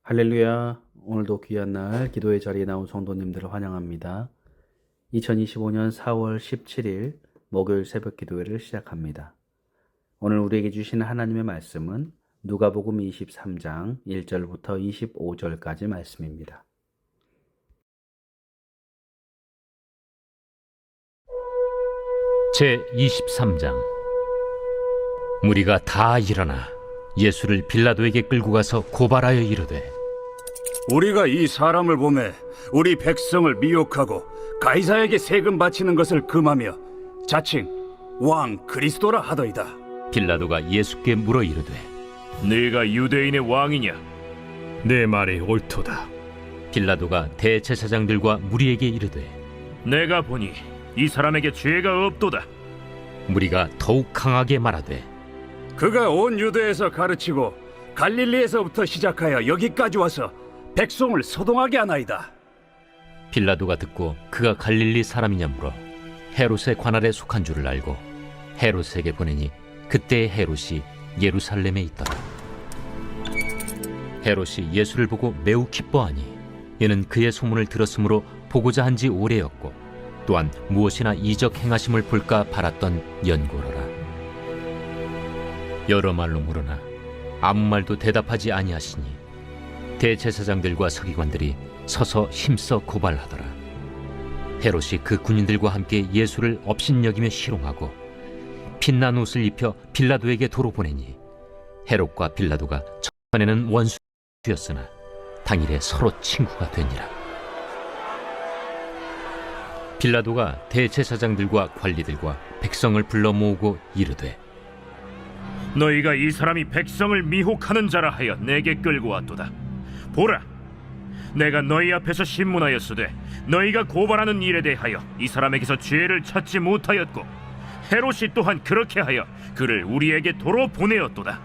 할렐루야. 오늘도 귀한 날 기도의 자리에 나온 성도님들을 환영합니다. 2025년 4월 17일 목요일 새벽 기도회를 시작합니다. 오늘 우리에게 주시는 하나님의 말씀은 누가복음 23장 1절부터 25절까지 말씀입니다. 제23장. 무리가 다 일어나 예수를 빌라도에게 끌고 가서 고발하여 이르되, 우리가 이 사람을 보매 우리 백성을 미혹하고 가이사에게 세금 바치는 것을 금하며 자칭 왕 그리스도라 하더이다. 빌라도가 예수께 물어 이르되, 네가 유대인의 왕이냐? 내 말이 옳도다. 빌라도가 대제사장들과 무리에게 이르되, 내가 보니 이 사람에게 죄가 없도다. 무리가 더욱 강하게 말하되, 그가 온 유대에서 가르치고 갈릴리에서부터 시작하여 여기까지 와서 백성을 소동하게 하나이다. 빌라도가 듣고 그가 갈릴리 사람이냐 물어 헤롯의 관할에 속한 줄을 알고 헤롯에게 보내니 그때의 헤롯이 예루살렘에 있더라. 헤롯이 예수를 보고 매우 기뻐하니 이는 그의 소문을 들었으므로 보고자 한 지 오래였고 또한 무엇이나 이적 행하심을 볼까 바랐던 연고로라. 여러 말로 물으나 아무 말도 대답하지 아니하시니 대제사장들과 서기관들이 서서 힘써 고발하더라. 헤롯이 그 군인들과 함께 예수를 업신여기며 희롱하고 빛난 옷을 입혀 빌라도에게 도로 보내니 헤롯과 빌라도가 전에는 원수였으나 당일에 서로 친구가 되니라. 빌라도가 대제사장들과 관리들과 백성을 불러 모으고 이르되, 너희가 이 사람이 백성을 미혹하는 자라 하여 내게 끌고 왔도다. 보라, 내가 너희 앞에서 신문하였으되 너희가 고발하는 일에 대하여 이 사람에게서 죄를 찾지 못하였고 헤롯이 또한 그렇게 하여 그를 우리에게 도로 보내었도다.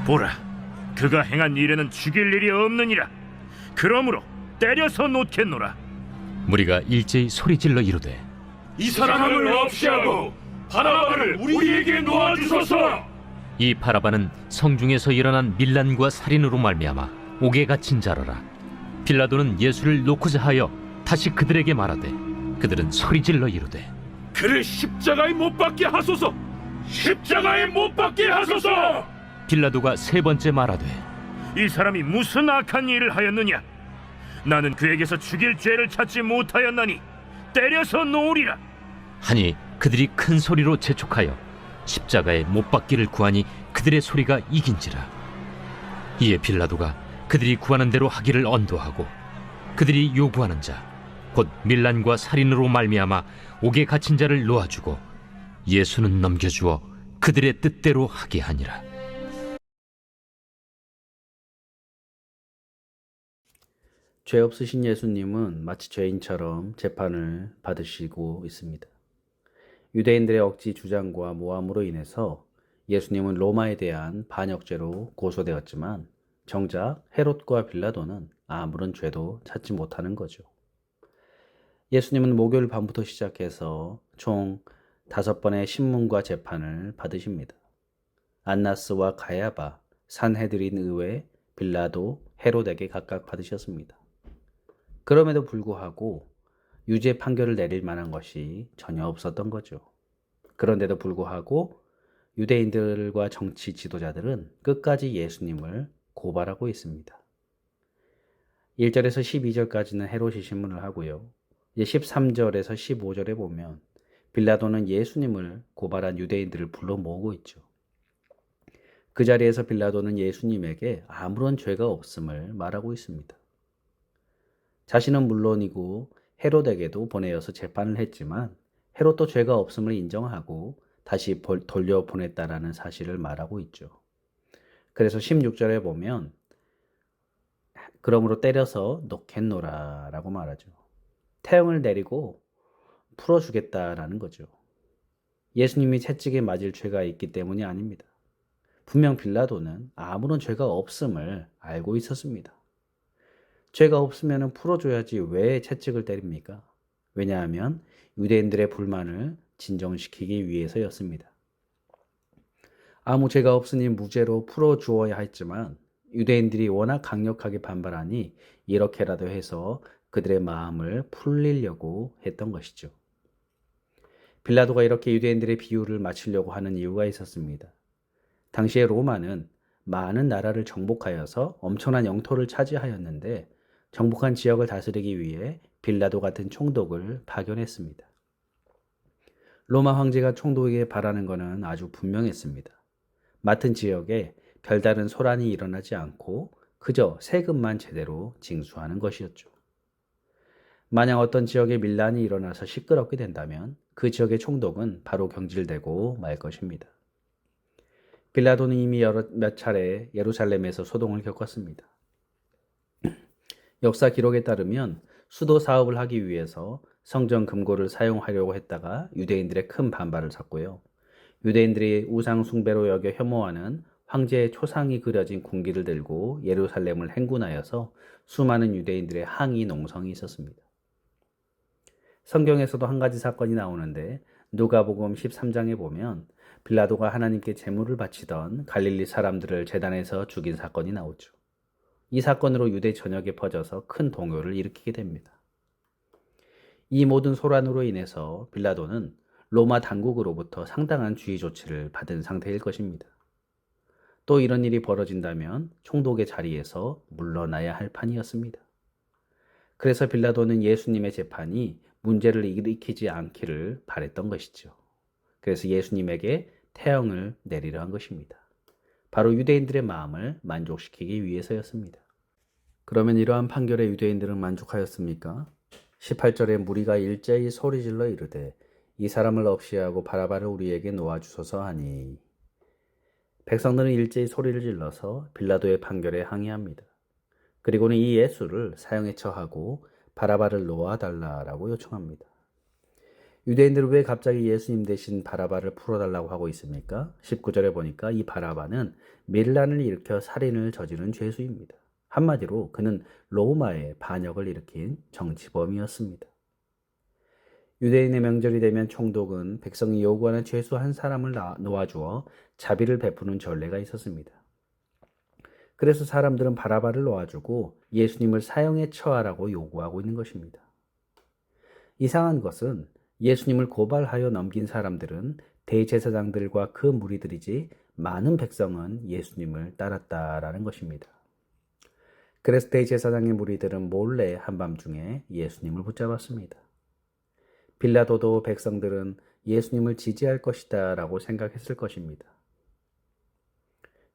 보라, 그가 행한 일에는 죽일 일이 없느니라. 그러므로 때려서 놓겠노라. 무리가 일제히 소리질러 이르되, 이 사람을 없이 하고 바라바를 우리에게 놓아주소서. 이 바라바는 성중에서 일어난 밀란과 살인으로 말미암아 옥에 갇힌 자라라. 빌라도는 예수를 놓고자 하여 다시 그들에게 말하되 그들은 소리질러 이르되, 그를 십자가에 못 박게 하소서. 십자가에 못 박게 하소서. 빌라도가 세 번째 말하되, 이 사람이 무슨 악한 일을 하였느냐? 나는 그에게서 죽일 죄를 찾지 못하였나니 때려서 놓으리라. 하니 그들이 큰 소리로 재촉하여 십자가에 못 박기를 구하니 그들의 소리가 이긴지라. 이에 빌라도가 그들이 구하는 대로 하기를 언도하고 그들이 요구하는 자 곧 밀란과 살인으로 말미암아 옥에 갇힌 자를 놓아주고 예수는 넘겨주어 그들의 뜻대로 하게 하니라. 죄 없으신 예수님은 마치 죄인처럼 재판을 받으시고 있습니다. 유대인들의 억지 주장과 모함으로 인해서 예수님은 로마에 대한 반역죄로 고소되었지만 정작 헤롯과 빌라도는 아무런 죄도 찾지 못하는 거죠. 예수님은 목요일 밤부터 시작해서 총 5번의 신문과 재판을 받으십니다. 안나스와 가야바, 산헤드린 의회, 빌라도, 헤롯에게 각각 받으셨습니다. 그럼에도 불구하고 유죄 판결을 내릴 만한 것이 전혀 없었던 거죠. 그런데도 불구하고 유대인들과 정치 지도자들은 끝까지 예수님을 고발하고 있습니다. 1절에서 12절까지는 헤롯이 신문을 하고요. 이제 13절에서 15절에 보면 빌라도는 예수님을 고발한 유대인들을 불러 모으고 있죠. 그 자리에서 빌라도는 예수님에게 아무런 죄가 없음을 말하고 있습니다. 자신은 물론이고 헤롯에게도 보내어서 재판을 했지만 헤롯도 죄가 없음을 인정하고 다시 돌려보냈다라는 사실을 말하고 있죠. 그래서 16절에 보면 그러므로 때려서 놓겠노라 라고 말하죠. 태형을 내리고 풀어주겠다라는 거죠. 예수님이 채찍에 맞을 죄가 있기 때문이 아닙니다. 분명 빌라도는 아무런 죄가 없음을 알고 있었습니다. 죄가 없으면 풀어줘야지 왜 채찍을 때립니까? 왜냐하면 유대인들의 불만을 진정시키기 위해서였습니다. 아무 죄가 없으니 무죄로 풀어주어야 했지만 유대인들이 워낙 강력하게 반발하니 이렇게라도 해서 그들의 마음을 풀리려고 했던 것이죠. 빌라도가 이렇게 유대인들의 비유를 맞추려고 하는 이유가 있었습니다. 당시에 로마는 많은 나라를 정복하여서 엄청난 영토를 차지하였는데 정복한 지역을 다스리기 위해 빌라도 같은 총독을 파견했습니다. 로마 황제가 총독에게 바라는 것은 아주 분명했습니다. 맡은 지역에 별다른 소란이 일어나지 않고 그저 세금만 제대로 징수하는 것이었죠. 만약 어떤 지역에 밀란이 일어나서 시끄럽게 된다면 그 지역의 총독은 바로 경질되고 말 것입니다. 빌라도는 이미 몇 차례 예루살렘에서 소동을 겪었습니다. 역사 기록에 따르면 수도 사업을 하기 위해서 성전 금고를 사용하려고 했다가 유대인들의 큰 반발을 샀고요. 유대인들이 우상 숭배로 여겨 혐오하는 황제의 초상이 그려진 군기를 들고 예루살렘을 행군하여서 수많은 유대인들의 항의 농성이 있었습니다. 성경에서도 한 가지 사건이 나오는데 누가복음 13장에 보면 빌라도가 하나님께 제물을 바치던 갈릴리 사람들을 제단에서 죽인 사건이 나오죠. 이 사건으로 유대 전역에 퍼져서 큰 동요를 일으키게 됩니다. 이 모든 소란으로 인해서 빌라도는 로마 당국으로부터 상당한 주의 조치를 받은 상태일 것입니다. 또 이런 일이 벌어진다면 총독의 자리에서 물러나야 할 판이었습니다. 그래서 빌라도는 예수님의 재판이 문제를 일으키지 않기를 바랬던 것이죠. 그래서 예수님에게 태형을 내리려 한 것입니다. 바로 유대인들의 마음을 만족시키기 위해서였습니다. 그러면 이러한 판결에 유대인들은 만족하였습니까? 18절에 무리가 일제히 소리질러 이르되 이 사람을 없이하고 바라바를 우리에게 놓아주소서 하니, 백성들은 일제히 소리를 질러서 빌라도의 판결에 항의합니다. 그리고는 이 예수를 사형에 처하고 바라바를 놓아달라라고 요청합니다. 유대인들은 왜 갑자기 예수님 대신 바라바를 풀어달라고 하고 있습니까? 19절에 보니까 이 바라바는 밀란을 일으켜 살인을 저지른 죄수입니다. 한마디로 그는 로마의 반역을 일으킨 정치범이었습니다. 유대인의 명절이 되면 총독은 백성이 요구하는 죄수 한 사람을 놓아주어 자비를 베푸는 전례가 있었습니다. 그래서 사람들은 바라바를 놓아주고 예수님을 사형에 처하라고 요구하고 있는 것입니다. 이상한 것은 예수님을 고발하여 넘긴 사람들은 대제사장들과 그 무리들이지 많은 백성은 예수님을 따랐다라는 것입니다. 그래서 대제사장의 무리들은 몰래 한밤중에 예수님을 붙잡았습니다. 빌라도도 백성들은 예수님을 지지할 것이다 라고 생각했을 것입니다.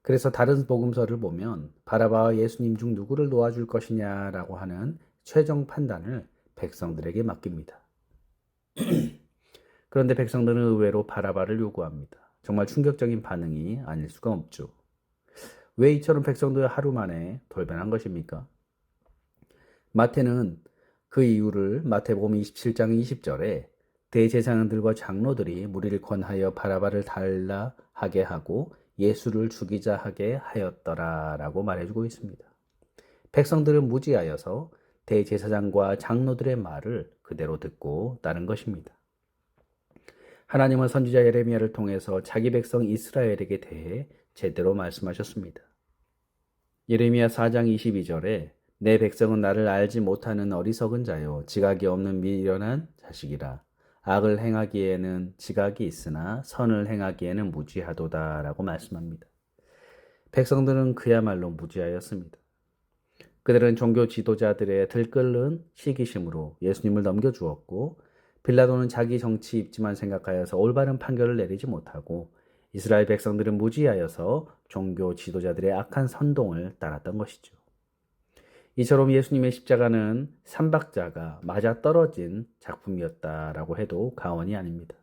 그래서 다른 복음서를 보면 바라바와 예수님 중 누구를 놓아줄 것이냐라고 하는 최종 판단을 백성들에게 맡깁니다. 그런데 백성들은 의외로 바라바를 요구합니다. 정말 충격적인 반응이 아닐 수가 없죠. 왜 이처럼 백성들 하루 만에 돌변한 것입니까? 마태는 그 이유를 마태복음 27장 20절에 대제사장들과 장로들이 무리를 권하여 바라바를 달라 하게 하고 예수를 죽이자 하게 하였더라 라고 말해주고 있습니다. 백성들은 무지하여서 대제사장과 장로들의 말을 그대로 듣고 따른 것입니다. 하나님은 선지자 예레미야를 통해서 자기 백성 이스라엘에게 대해 제대로 말씀하셨습니다. 예레미야 4장 22절에 내 백성은 나를 알지 못하는 어리석은 자요 지각이 없는 미련한 자식이라. 악을 행하기에는 지각이 있으나 선을 행하기에는 무지하도다 라고 말씀합니다. 백성들은 그야말로 무지하였습니다. 그들은 종교 지도자들의 들끓는 시기심으로 예수님을 넘겨주었고 빌라도는 자기 정치 입지만 생각하여서 올바른 판결을 내리지 못하고 이스라엘 백성들은 무지하여서 종교 지도자들의 악한 선동을 따랐던 것이죠. 이처럼 예수님의 십자가는 삼박자가 맞아떨어진 작품이었다라고 해도 과언이 아닙니다.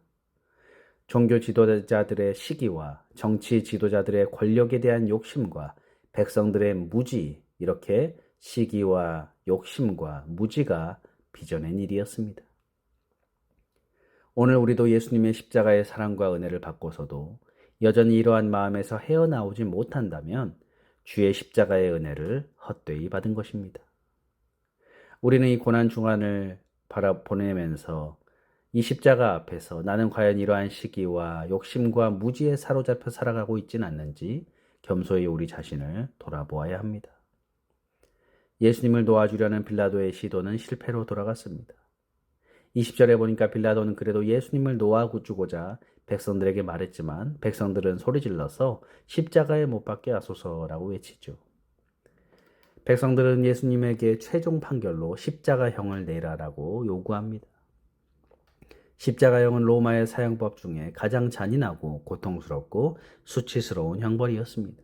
종교 지도자들의 시기와 정치 지도자들의 권력에 대한 욕심과 백성들의 무지, 이렇게 시기와 욕심과 무지가 빚어낸 일이었습니다. 오늘 우리도 예수님의 십자가의 사랑과 은혜를 받고서도 여전히 이러한 마음에서 헤어나오지 못한다면 주의 십자가의 은혜를 헛되이 받은 것입니다. 우리는 이 고난 중환을 보내면서 이 십자가 앞에서 나는 과연 이러한 시기와 욕심과 무지에 사로잡혀 살아가고 있지는 않는지 겸손히 우리 자신을 돌아보아야 합니다. 예수님을 놓아주려는 빌라도의 시도는 실패로 돌아갔습니다. 20절에 보니까 빌라도는 그래도 예수님을 놓아주고자 백성들에게 말했지만 백성들은 소리질러서 십자가에 못 박게 하소서라고 외치죠. 백성들은 예수님에게 최종 판결로 십자가형을 내라라고 요구합니다. 십자가형은 로마의 사형법 중에 가장 잔인하고 고통스럽고 수치스러운 형벌이었습니다.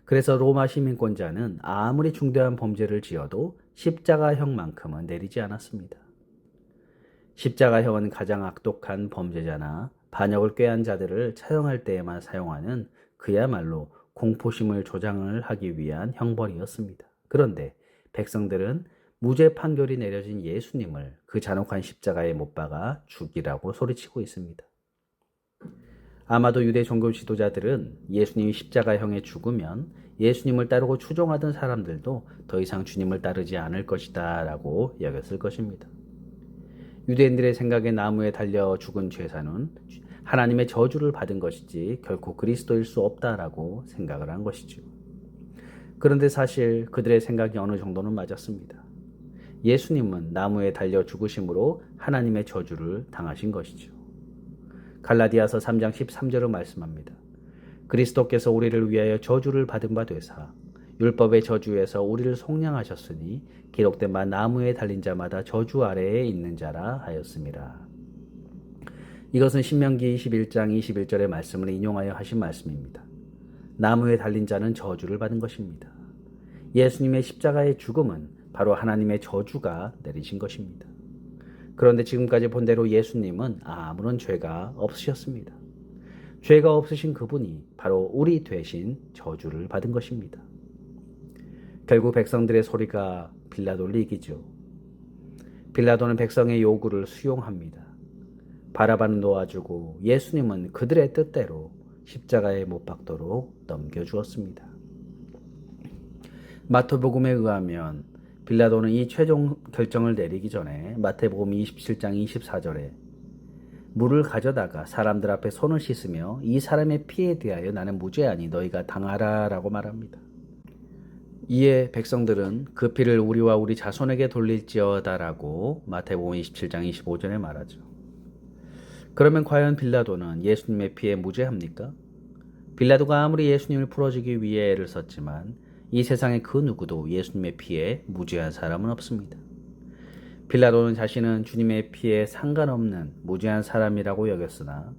그래서 로마 시민권자는 아무리 중대한 범죄를 지어도 십자가형만큼은 내리지 않았습니다. 십자가형은 가장 악독한 범죄자나 반역을 꾀한 자들을 처형할 때에만 사용하는 그야말로 공포심을 조장을 하기 위한 형벌이었습니다. 그런데 백성들은 무죄 판결이 내려진 예수님을 그 잔혹한 십자가에 못 박아 죽이라고 소리치고 있습니다. 아마도 유대 종교 지도자들은 예수님이 십자가형에 죽으면 예수님을 따르고 추종하던 사람들도 더 이상 주님을 따르지 않을 것이다 라고 여겼을 것입니다. 유대인들의 생각에 나무에 달려 죽은 죄사는 하나님의 저주를 받은 것이지 결코 그리스도일 수 없다라고 생각을 한 것이죠. 그런데 사실 그들의 생각이 어느 정도는 맞았습니다. 예수님은 나무에 달려 죽으심으로 하나님의 저주를 당하신 것이죠. 갈라디아서 3장 13절은 말씀합니다. 그리스도께서 우리를 위하여 저주를 받은 바 되사 율법의 저주에서 우리를 속량하셨으니 기록된 바 나무에 달린 자마다 저주 아래에 있는 자라 하였습니다. 이것은 신명기 21장 21절의 말씀을 인용하여 하신 말씀입니다. 나무에 달린 자는 저주를 받은 것입니다. 예수님의 십자가의 죽음은 바로 하나님의 저주가 내리신 것입니다. 그런데 지금까지 본 대로 예수님은 아무런 죄가 없으셨습니다. 죄가 없으신 그분이 바로 우리 대신 저주를 받은 것입니다. 결국 백성들의 소리가 빌라도를 이기죠. 빌라도는 백성의 요구를 수용합니다. 바라바는 놓아주고 예수님은 그들의 뜻대로 십자가에 못 박도록 넘겨주었습니다. 마태복음에 의하면 빌라도는 이 최종 결정을 내리기 전에 마태복음 27장 24절에 물을 가져다가 사람들 앞에 손을 씻으며 이 사람의 피에 대하여 나는 무죄하니 너희가 당하라 라고 말합니다. 이에 백성들은 그 피를 우리와 우리 자손에게 돌릴지어다 라고 마태복음 27장 25절에 말하죠. 그러면 과연 빌라도는 예수님의 피에 무죄합니까? 빌라도가 아무리 예수님을 풀어주기 위해 애를 썼지만 이 세상에 그 누구도 예수님의 피에 무죄한 사람은 없습니다. 빌라도는 자신은 주님의 피에 상관없는 무죄한 사람이라고 여겼으나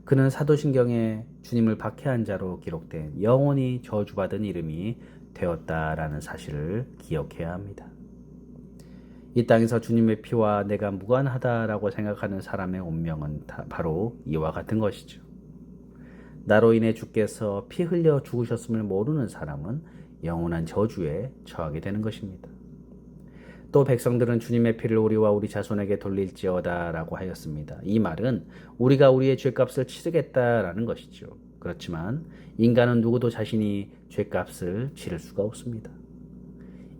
그는 사도신경에 주님을 박해한 자로 기록된 영원히 저주받은 이름이 되었다라는 사실을 기억해야 합니다. 이 땅에서 주님의 피와 내가 무관하다라고 생각하는 사람의 운명은 바로 이와 같은 것이죠. 나로 인해 주께서 피 흘려 죽으셨음을 모르는 사람은 영원한 저주에 처하게 되는 것입니다. 또 백성들은 주님의 피를 우리와 우리 자손에게 돌릴지어다 라고 하였습니다. 이 말은 우리가 우리의 죄값을 치르겠다라는 것이죠. 그렇지만 인간은 누구도 자신이 죄값을 치를 수가 없습니다.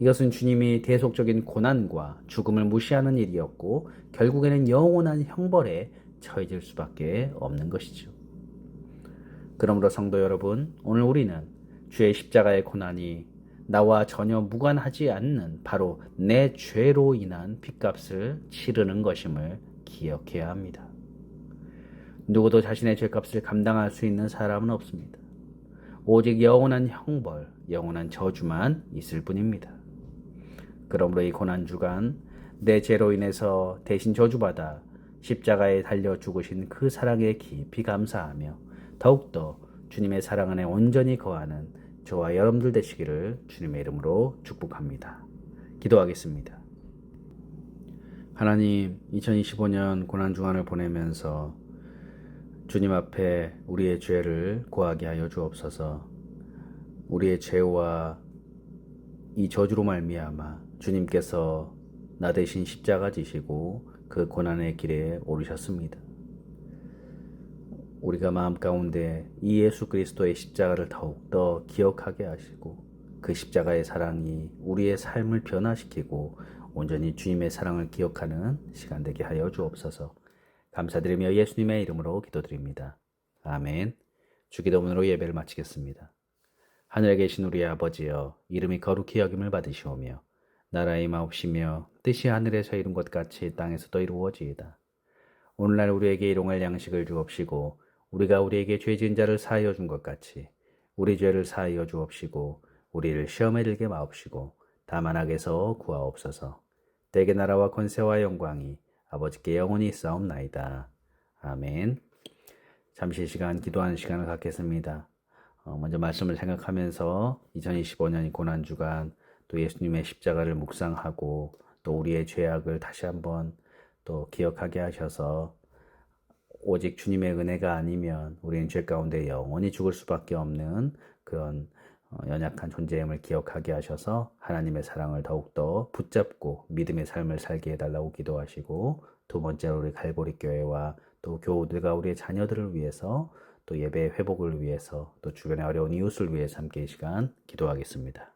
이것은 주님이 대속적인 고난과 죽음을 무시하는 일이었고 결국에는 영원한 형벌에 처해질 수밖에 없는 것이죠. 그러므로 성도 여러분, 오늘 우리는 주의 십자가의 고난이 나와 전혀 무관하지 않는 바로 내 죄로 인한 핏값을 치르는 것임을 기억해야 합니다. 누구도 자신의 죄값을 감당할 수 있는 사람은 없습니다. 오직 영원한 형벌, 영원한 저주만 있을 뿐입니다. 그러므로 이 고난주간 내 죄로 인해서 대신 저주받아 십자가에 달려 죽으신 그 사랑에 깊이 감사하며 더욱더 주님의 사랑 안에 온전히 거하는 저와 여러분들 되시기를 주님의 이름으로 축복합니다. 기도하겠습니다. 하나님, 2025년 고난주간을 보내면서 주님 앞에 우리의 죄를 고하게 하여 주옵소서. 우리의 죄와 이 저주로 말미암아 주님께서 나 대신 십자가 지시고 그 고난의 길에 오르셨습니다. 우리가 마음 가운데 이 예수 그리스도의 십자가를 더욱더 기억하게 하시고 그 십자가의 사랑이 우리의 삶을 변화시키고 온전히 주님의 사랑을 기억하는 시간 되게 하여 주옵소서. 감사드리며 예수님의 이름으로 기도드립니다. 아멘. 주기도문으로 예배를 마치겠습니다. 하늘에 계신 우리 아버지여, 이름이 거룩히 여김을 받으시오며 나라의 임하옵시며 뜻이 하늘에서 이룬 것 같이 땅에서도 이루어지이다. 오늘날 우리에게 일용할 양식을 주옵시고 우리가 우리에게 죄 지은 자를 사하여 준 것 같이 우리 죄를 사하여 주옵시고 우리를 시험에 들게 마옵시고 다만 악에서 구하옵소서. 대개 나라와 권세와 영광이 아버지께 영원히 있사옵나이다. 아멘. 잠시 시간 기도하는 시간을 갖겠습니다. 먼저 말씀을 생각하면서 2025년이 고난주간 또 예수님의 십자가를 묵상하고 또 우리의 죄악을 다시 한번 또 기억하게 하셔서 오직 주님의 은혜가 아니면 우리는 죄 가운데 영원히 죽을 수밖에 없는 그런 연약한 존재임을 기억하게 하셔서 하나님의 사랑을 더욱더 붙잡고 믿음의 삶을 살게 해달라고 기도하시고, 두 번째로 우리 갈보리 교회와 또 교우들과 우리의 자녀들을 위해서 또 예배 회복을 위해서 또 주변의 어려운 이웃을 위해서 함께 이 시간 기도하겠습니다.